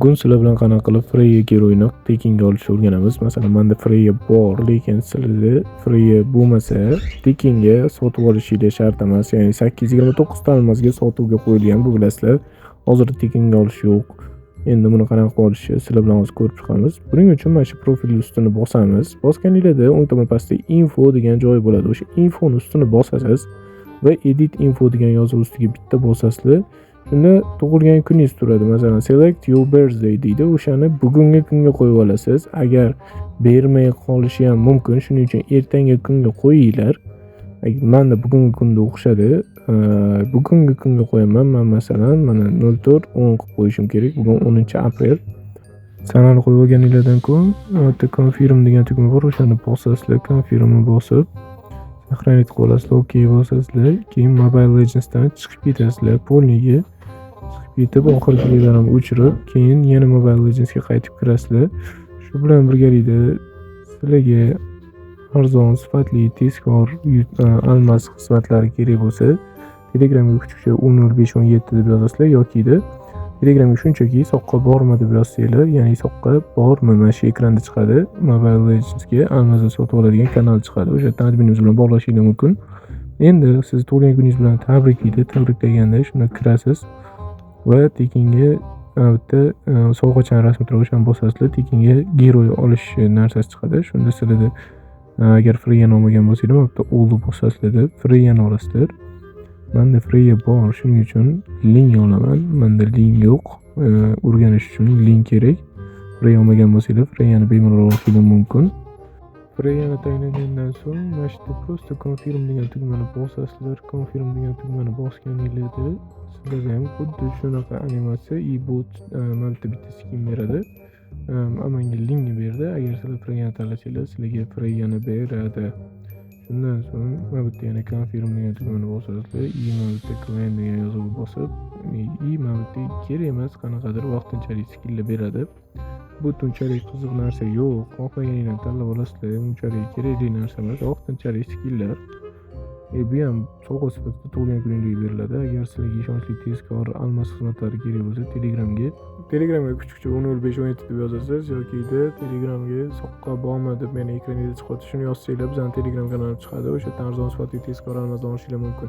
Bugun sizlar bilan qanaqa qilib Freya geroyini tekinga olishni o'rganamiz. Masalan, menda Freya bor, lekin sizlarda Freya bo'lmasa, tekinga sotib olishingiz shart emas. Ya'ni 829 ta almasga sotuvga qo'yilgan, bu bilasizlar. Hozirda tekinga olish yo'q. Endi buni qanaqa olishni sizlar bilan hozir ko'rib chiqamiz. Buning uchun mana shu profil ustini bosamiz. Bosganingizda o'ng tomon pastda info degan joy bo'ladi. O'sha infoni ustini bosasiz va edit info degan yozuv ustiga bitta bosasizlar. Shunda tug'ilgan kuningiz turadi. Masalan, select your birthday deydi. O'shani bugungi kunga qo'yib olasiz. Agar bermay qolishi ham mumkin. Shuning uchun ertangi kunga qo'yinglar. Menda bugungi kunda o'xshadi. Bugungi kunga qo'yaman. Men masalan, mana 04:10 qilib qo'yishim kerak. Bugun 10-aprel. Sanani qo'yib olganingizdan keyin, bitta confirm degan tugma bor. O'shani bosasizlar, confirmni bosib, saqlanib qolasizlar, OK bosasizlar. Keyin Mobile Legends'dan chiqib ketasizlar. Polniga chiqib ketib, oxirgilarni o'chirib, keyin yana Mobile Legends'ga qaytib kirasizlar. Shu bilan birgalikda sizlarga arzon, sifatli, tezkor almas xizmatlari kerak bo'lsa, Telegramga kuchukcha 100517 deb yozasizlar yokida Telegramga shunchaki soqqa borma deb yozsanglar, ya'ni soqqa borma, mana shu ekranda chiqadi. Mobile Legends'ga almasni sotib oladigan kanal chiqadi. O'sha yerdan adminimiz bilan bog'lashingiz mumkin. Endi siz tug'ilgan kuningiz bilan tabriklaganda shunda kirasiz va tekinga bitta sovg'achani rasmi turadi, o'shani bosasizlar. Tekinga geroy olish narsasi chiqadi. Shunda sizlarda agar Freyani olmagan bo'lsanglar, bu yerda o'lni bosasizlar, Freyani olasizlar. Menda Freya bor, shuning uchun link olaman. Menda link yo'q. O'rganish uchun link kerak. Freya olmagan bo'lsanglar, Freyani bemalol olishingiz mumkin. Freyani tanlagandan so'ng mana shu yerda просто confirm degan tugmani bosasizlar. Confirm degan tugmani bosganingizda sizlarga ham xuddi shunaqa animatsiya e-bot mana bitta skin beradi. Menga linkni berdi. Agar sizlar Freyani tanlasanglar, sizlarga Freyani beradi. Shundan so'ng mana bu yerda yana confirm degan tugmani bosasizlar. Mana bu yerda claim degan yozuvni bosib, mana bu yerda kerak emas qanaqadir vaqtinchalik skinlar beradi. Bu unchalik qiziq narsa yo'q. Xohlaganinglarni tanlab olasizlar. Unchalik kerakli narsa emas, vaqtinchalik skinlar. Bu ham sovg'a sifatida tug'ilgan kuningizga beriladi. Agar sizlarga ishonchli tezkor almas xizmatlari kerak bo'lsa, Telegramga kuchukcha 100517 deb yozasiz yoki Telegramga soqqa borma deb meni ekraningizda chiqadi. Shuni yozsanglar, bizning Telegram kanalimiz chiqadi. O'sha yerdan arzon sifatli tezkor almasdan olishingiz mumkin.